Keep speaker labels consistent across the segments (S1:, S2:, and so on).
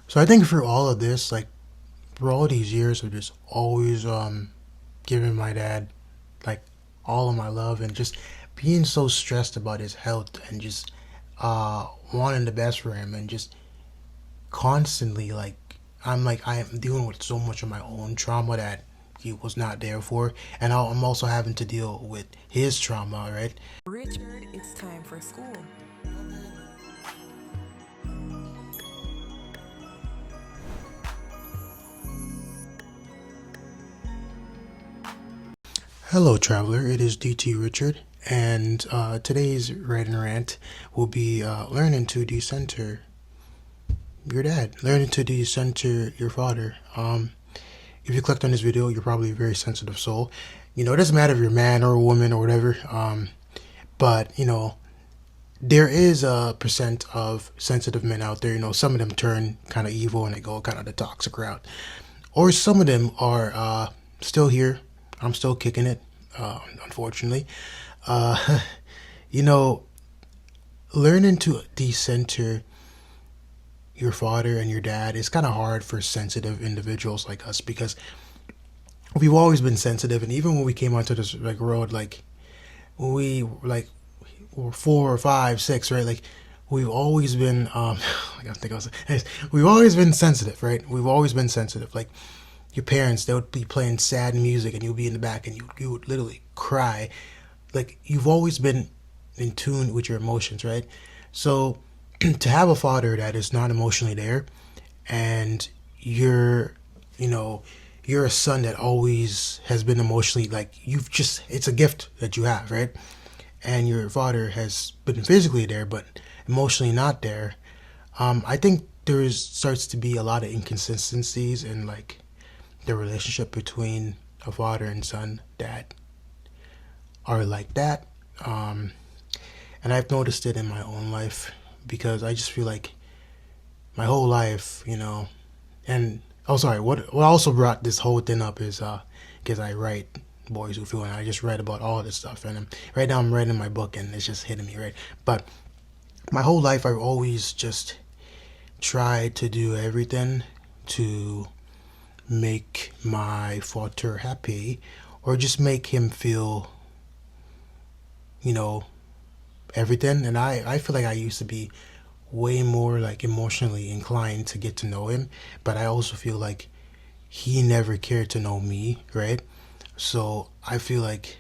S1: So I think for all of this, like for all these years of just always giving my dad like all of my love and just being so stressed about his health and just wanting the best for him and just constantly I am dealing with so much of my own trauma that he was not there for, and I'm also having to deal with his trauma, right?
S2: Richard, it's time for school.
S1: Hello, traveler. It is D.T.Richard, and today's rant will be learning to decenter your dad, learning to decenter your father. If you clicked on this video, you're probably a very sensitive soul. It doesn't matter if you're a man or a woman or whatever, but there is a percent of sensitive men out there. Some of them turn kind of evil and they go kind of the toxic route, or some of them are still here. I'm still kicking it, unfortunately. Uh, you know, Learning to decenter your father and your dad is kind of hard for sensitive individuals like us because we've always been sensitive, and even when we came onto this like road, like when we like were 4 or 5, 6, right? Like we've always been, like I think I was, anyways, we've always been sensitive, right? We've always been sensitive. Like your parents, they would be playing sad music, and you'll be in the back, and you would literally cry. Like you've always been in tune with your emotions, right? So to have a father that is not emotionally there, and you're, you know, you're a son that always has been emotionally like it's a gift that you have, right? And your father has been physically there, but emotionally not there. I think starts to be a lot of inconsistencies in like the relationship between a father and son that are like that. Um, and I've noticed it in my own life because I just feel like my whole life, and oh, sorry, what also brought this whole thing up is because I write Boys Who Feel, and I just read about all this stuff, and right now I'm writing my book, and it's just hitting me, right? But my whole life, I've always just tried to do everything to make my father happy, or just make him feel, you know, everything. And I feel like I used to be way more like emotionally inclined to get to know him, but I also feel like he never cared to know me, right? So I feel like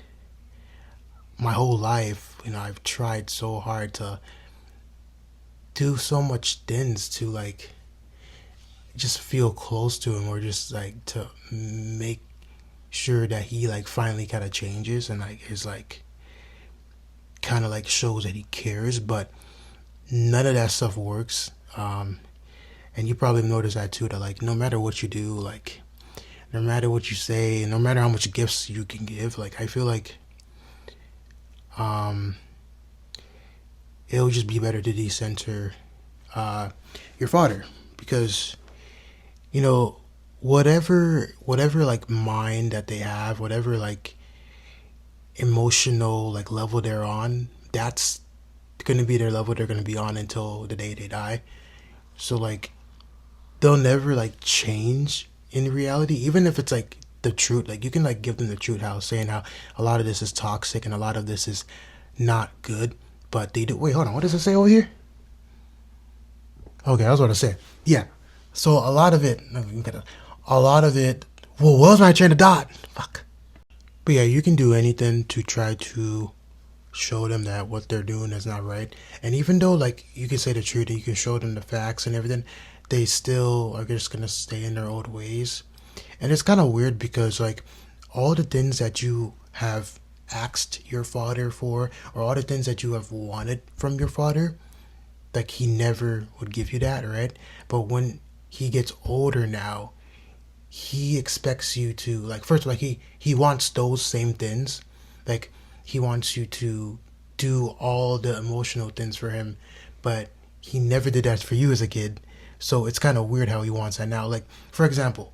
S1: my whole life, I've tried so hard to do so much things to like just feel close to him, or just like to make sure that he like finally kind of changes and like is like kind of like shows that he cares, but none of that stuff works. And you probably noticed that too, that like no matter what you do, like no matter what you say, no matter how much gifts you can give, like I feel like um, it would just be better to decenter uh, your father, because you know whatever like mind that they have, whatever like emotional like level they're on, that's gonna be their level they're gonna be on until the day they die. So like they'll never like change in reality, even if it's like the truth. Like you can like give them the truth, how saying how a lot of this is toxic and a lot of this is not good, but they do. Wait, hold on. What does it say over here? Okay, I was about to say. Yeah. So a lot of it. No, a lot of it. Well, what was my train of thought? Fuck. But yeah, you can do anything to try to show them that what they're doing is not right. And even though like you can say the truth and you can show them the facts and everything, they still are just gonna stay in their old ways. And it's kind of weird because like all the things that you have asked your father for, or all the things that you have wanted from your father, like he never would give you that, right? But when he gets older now, he expects you to like, first of all, like he wants those same things. Like he wants you to do all the emotional things for him, but he never did that for you as a kid. So it's kind of weird how he wants that now. Like for example,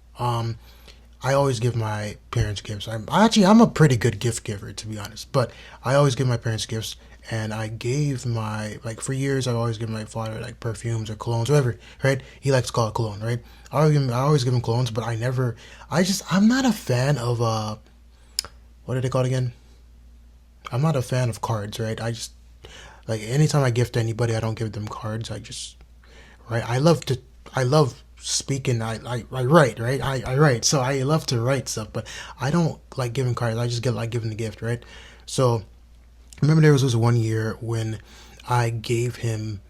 S1: I always give my parents gifts. I'm a pretty good gift giver, to be honest. But I always give my parents gifts, and I gave my like for years. I've always given my father like perfumes or colognes, whatever. Right? He likes to call it cologne, right? I always give him colognes, but I never. I'm not a fan of what are they called again? I'm not a fan of cards, right? I just like anytime I gift anybody, I don't give them cards. I just right. I love speaking. I write, right? I write, so I love to write stuff, but I don't like giving cards. I just get like giving the gift, right? So I remember there was this one year when I gave him,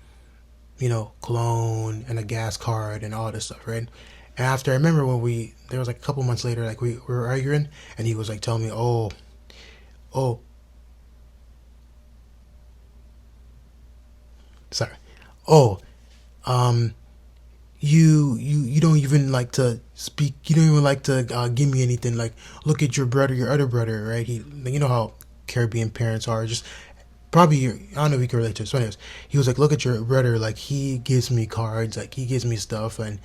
S1: cologne and a gas card and all this stuff, right? And after I remember when there was like a couple months later, like we were arguing, and he was like telling me, oh, sorry, oh, um, you don't even like to speak. You don't even like to give me anything. Like, look at your brother, your other brother, right? You know how Caribbean parents are. Just probably, I don't know if you can relate to this. So anyways, he was like, look at your brother. Like, he gives me cards. Like, he gives me stuff, and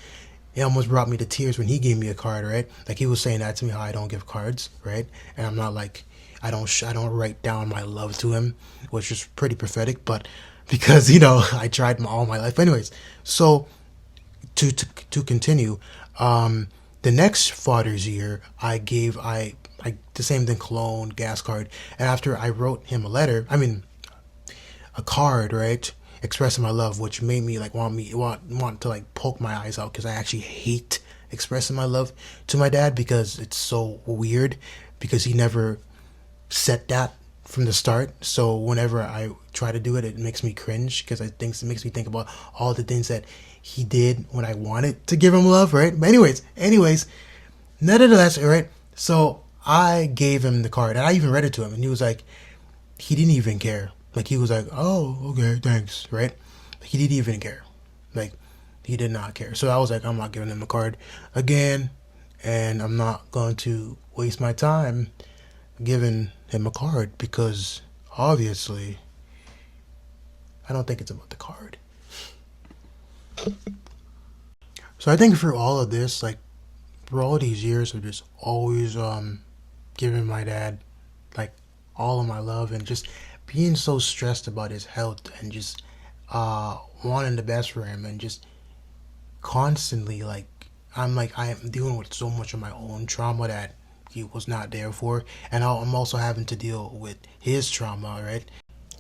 S1: it almost brought me to tears when he gave me a card, right? Like, he was saying that to me, how I don't give cards, right? And I'm not like, I don't write down my love to him, which is pretty pathetic, but because I tried all my life. But anyways, so to continue, the next Father's Year, I the same thing, cologne, gas card, and after I wrote him a card, right, expressing my love, which made me like want to like poke my eyes out because I actually hate expressing my love to my dad because it's so weird because he never set that from the start. So whenever I try to do it, it makes me cringe because it makes me think about all the things that he did when I wanted to give him love, right? But anyways, nevertheless, right? So I gave him the card and I even read it to him, and he was like, he didn't even care. Like he was like, oh, okay, thanks, right? He didn't even care. Like he did not care. So I was like, I'm not giving him a card again, and I'm not going to waste my time giving him a card because obviously I don't think it's about the card. So I think for all of this, like for all these years of just always giving my dad like all of my love and just being so stressed about his health and just wanting the best for him and just constantly like I am dealing with so much of my own trauma that he was not there for, and I'm also having to deal with his trauma, right,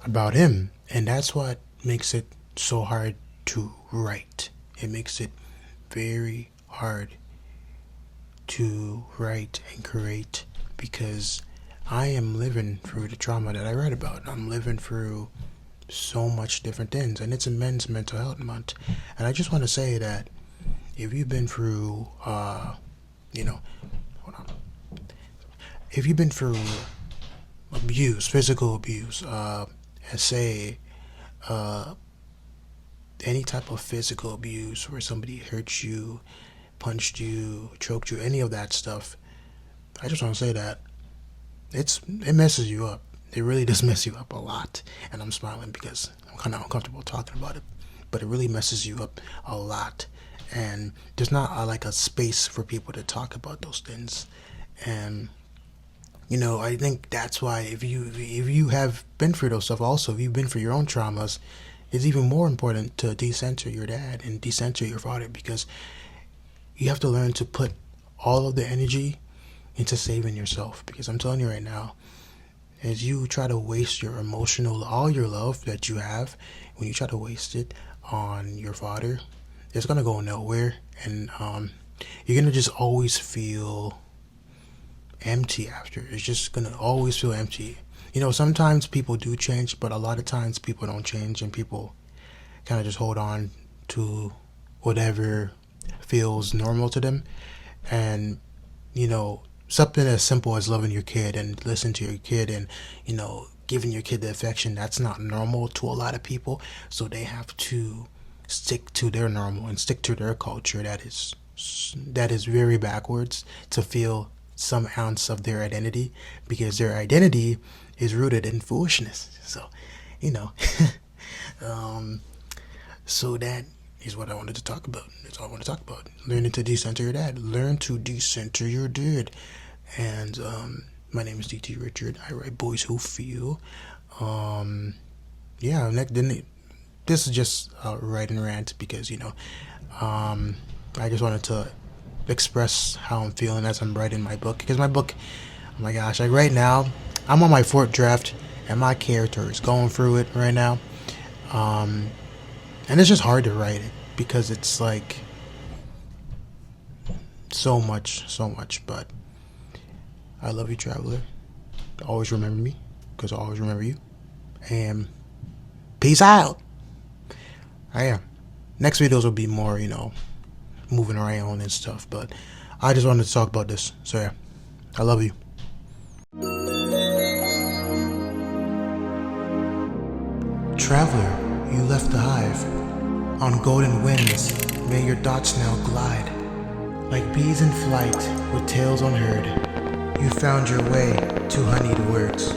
S1: about him, and that's what makes it so hard to write. It makes it very hard to write and create because I am living through the trauma that I read about. I'm living through so much different things, and it's a men's mental health month. And I just want to say that if you've been through, hold on, if you've been through abuse, physical abuse, say, uh, any type of physical abuse where somebody hurt you, punched you, choked you, any of that stuff, I just want to say that it messes you up. It really does mess you up a lot. And I'm smiling because I'm kind of uncomfortable talking about it. But it really messes you up a lot. And there's not like a space for people to talk about those things. And I think that's why if you have been through those stuff, also if you've been through your own traumas, it's even more important to decenter your dad and decenter your father because you have to learn to put all of the energy into saving yourself. Because I'm telling you right now, as you try to waste all your love that you have, when you try to waste it on your father, it's gonna go nowhere, and you're gonna just always feel empty after. It's just gonna always feel empty. Sometimes people do change, but a lot of times people don't change, and people kind of just hold on to whatever feels normal to them. And something as simple as loving your kid and listening to your kid and giving your kid the affection, that's not normal to a lot of people. So they have to stick to their normal and stick to their culture that is very backwards to feel some ounce of their identity, because their identity is rooted in foolishness. So you know um, so that is what I wanted to talk about. That's all I want to talk about. Learning to decenter your dad. Learn to decenter your dad. And my name is D.T.Richard. I write Boys Who Feel. Yeah, this is just a writing rant because, I just wanted to express how I'm feeling as I'm writing my book. Because my book, oh my gosh, like right now, I'm on my fourth draft and my character is going through it right now. And it's just hard to write it because it's like so much. But I love you, traveler. Always remember me because I always remember you. And peace out. I am. Next videos will be more, moving around and stuff. But I just wanted to talk about this. So yeah, I love you. Traveler, you left the hive. On golden winds, may your thoughts now glide. Like bees in flight, with tails unheard, you found your way to honeyed words.